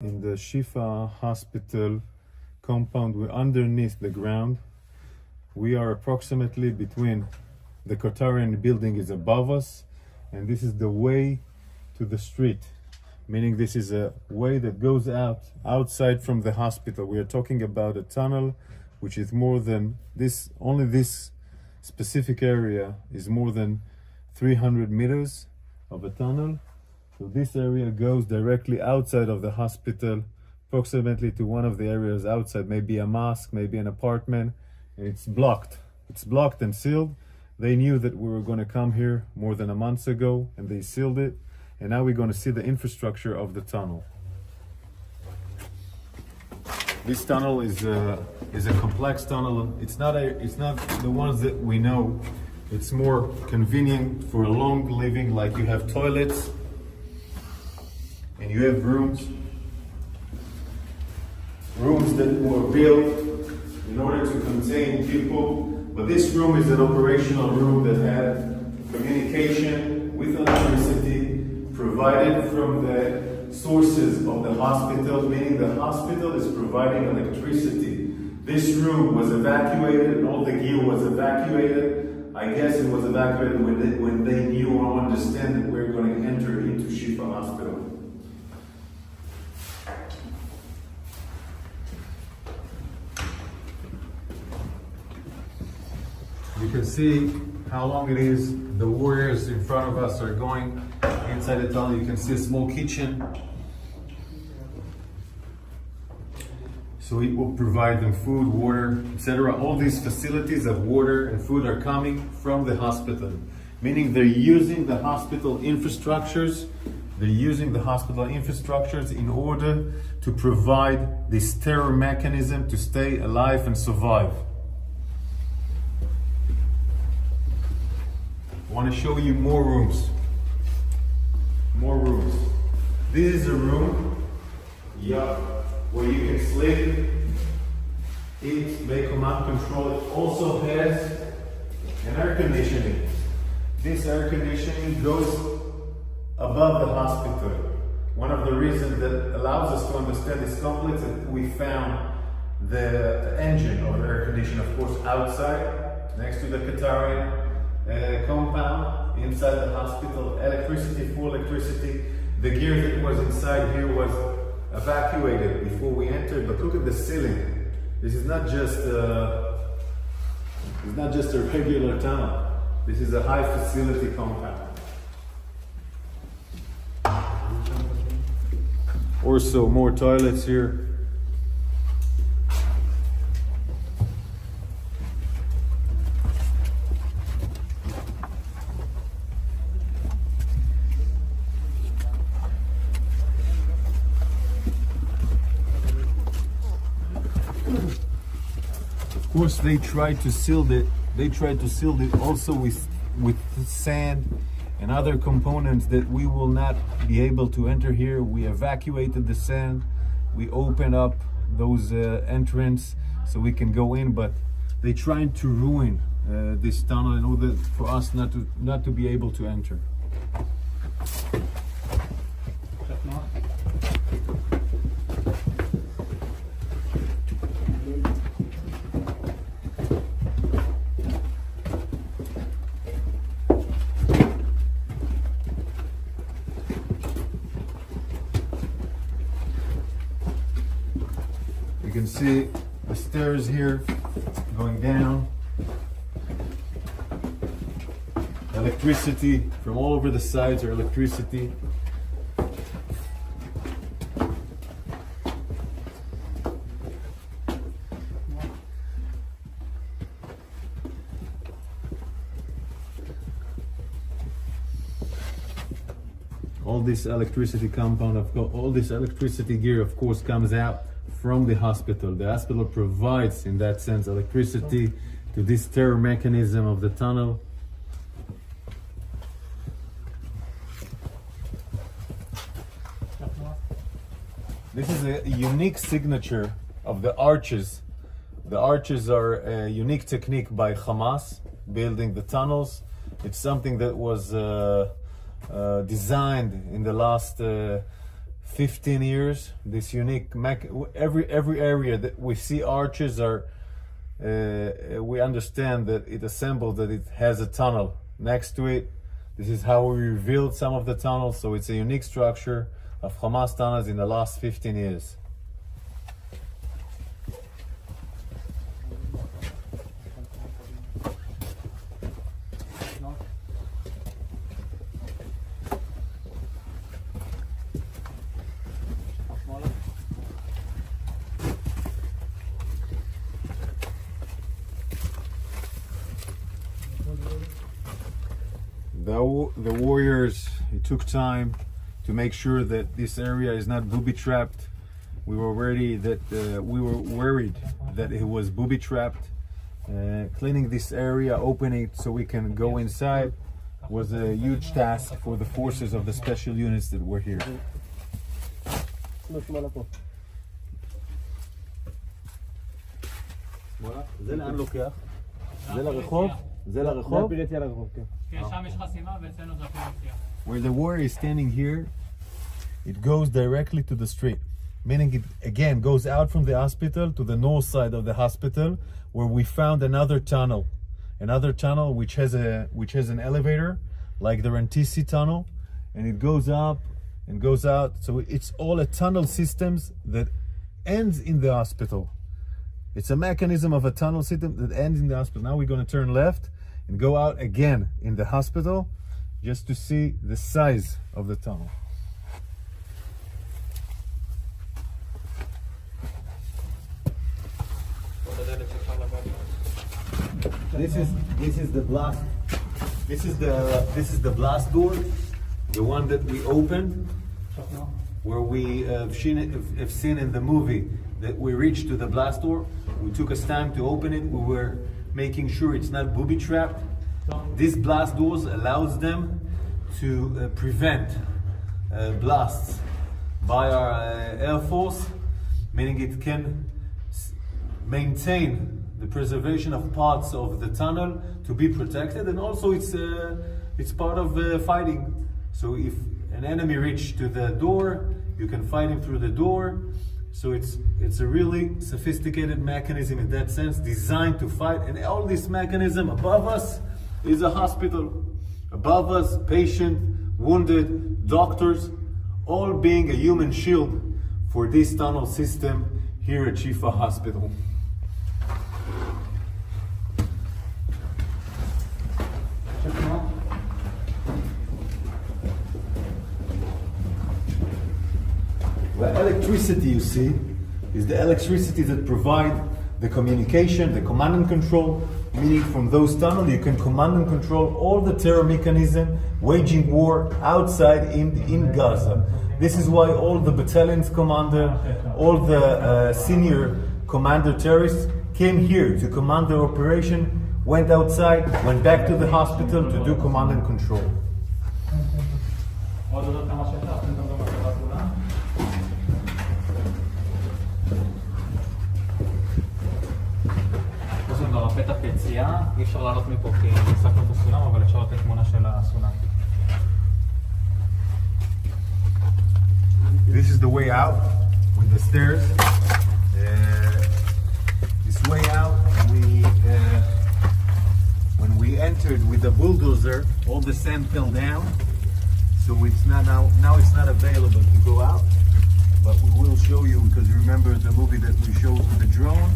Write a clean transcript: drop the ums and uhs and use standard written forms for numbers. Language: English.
In the Shifa hospital compound, we're underneath the ground. We are approximately between the Qatarian building is above us, and this is the way to the street, meaning this is a way that goes outside from the hospital. We are talking about a tunnel which is more than this, only this specific area is more than 300 meters of a tunnel. So this area goes directly outside of the hospital, approximately to one of the areas outside, maybe a mosque, maybe an apartment, and it's blocked. It's blocked and sealed. They knew that we were going to come here more than a month ago, and they sealed it. And now we're going to see the infrastructure of the tunnel. This tunnel is a complex tunnel. It's not the ones that we know. It's more convenient for a long living, like you have toilets and you have rooms that were built in order to contain people. But this room is an operational room that had communication with electricity provided from the sources of the hospital, meaning the hospital is providing electricity. This room was evacuated and all the gear was evacuated. I guess it was evacuated when they knew or understand that we're going to enter into Shifa Hospital. You can see how long it is. The warriors in front of us are going inside the tunnel. You can see a small kitchen. So it will provide them food, water, etc. All these facilities of water and food are coming from the hospital, meaning they're using the hospital infrastructures. They're using the hospital infrastructures in order to provide this terror mechanism to stay alive and survive. I want to show you more rooms. More rooms. This is a room, where you can sleep, eat, make command control. It also has an air conditioning. This air conditioning goes above the hospital. One of the reasons that allows us to understand this complex is that we found the engine of the air conditioner, of course, outside, next to the Qatarian compound, inside the hospital. Electricity, full electricity. The gear that was inside here was evacuated before we entered, but look at the ceiling. This is not just a regular tunnel. This is a high facility compound. Also more toilets here. Of course, they tried to seal it. They tried to seal it also with sand and other components that we will not be able to enter here. We evacuated the sand. We opened up those entrance so we can go in, but they tried to ruin this tunnel in order for us not to be able to enter. You can see the stairs here going down. Electricity from all over the sides are electricity. All this electricity compound, all this electricity gear, of course, comes out from the hospital. The hospital provides, in that sense, electricity to this terror mechanism of the tunnel. This is a unique signature of the arches. The arches are a unique technique by Hamas, building the tunnels. It's something that was designed in the last 15 years. This unique every area that we see arches are we understand that it assembled, that it has a tunnel next to it. This is how we revealed some of the tunnels, so it's a unique structure of Hamas tunnels in the last 15 years. The warriors, it took time to make sure that this area is not booby trapped. We were worried that it was booby trapped. Cleaning this area, opening it so we can go inside, was a huge task for the forces of the special units that were here. Where the warrior is standing here, it goes directly to the street, meaning it again goes out from the hospital to the north side of the hospital, where we found another tunnel which has an elevator like the Rantisi tunnel, and it goes up and goes out. So it's all a tunnel systems that ends in the hospital. It's a mechanism of a tunnel system that ends in the hospital. Now we're going to turn left and go out again in the hospital just to see the size of the tunnel. This is the blast. This is the blast door, the one that we opened, where we have seen in the movie that we reached to the blast door. We took us time to open it. We were making sure it's not booby trapped. These blast doors allows them to prevent blasts by our Air Force, meaning it can maintain the preservation of parts of the tunnel to be protected, and also it's part of fighting. So if an enemy reaches to the door, you can fight him through the door. So it's a really sophisticated mechanism in that sense, designed to fight. And all this mechanism above us is a hospital. Above us, patient, wounded, doctors, all being a human shield for this tunnel system here at Shifa Hospital. The electricity you see is the electricity that provide the communication, the command and control, meaning from those tunnels you can command and control all the terror mechanism waging war outside in Gaza. This is why all the battalion's commander, all the senior commander terrorists came here to command their operation, went outside, went back to the hospital to do command and control. פתח יציאה, אי אפשר לעלות מפה כי נסקנו את הסולם, אבל אפשר לתת תמונה של הסולם. This is the way out with the stairs. This way out, when we entered with the bulldozer, all the sand fell down, so it's not now it's not available to go out. But we will show you, because you remember the movie that we showed with the drone.